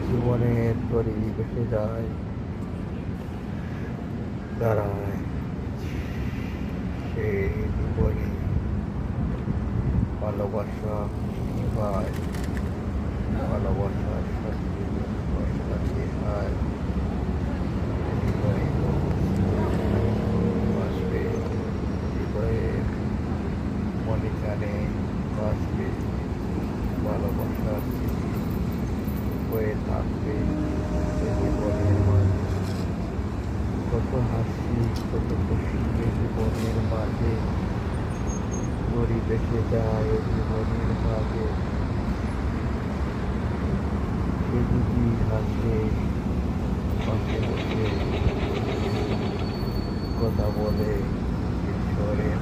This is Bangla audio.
জীবনের তরি ভেসে যায়, দাঁড়ায় সে জীবনে ভালোবাসা পায়, ভালোবাসার সাথে ভালোবাসাকে হায়। হৃদয়ে বাসবে, হৃদয়ে মনে কানে বাসবে, ভালোবাসার স্মৃতি হয়ে থাকবে এ জীবনের মাঝে। কত হাসি, কত খুশি এ জীবনের মাঝে, তরি ভেসে যায় এ জীবনের মাঝে। সে যদি হাসে পাশে বসে কথা বলে ঈশ্বরের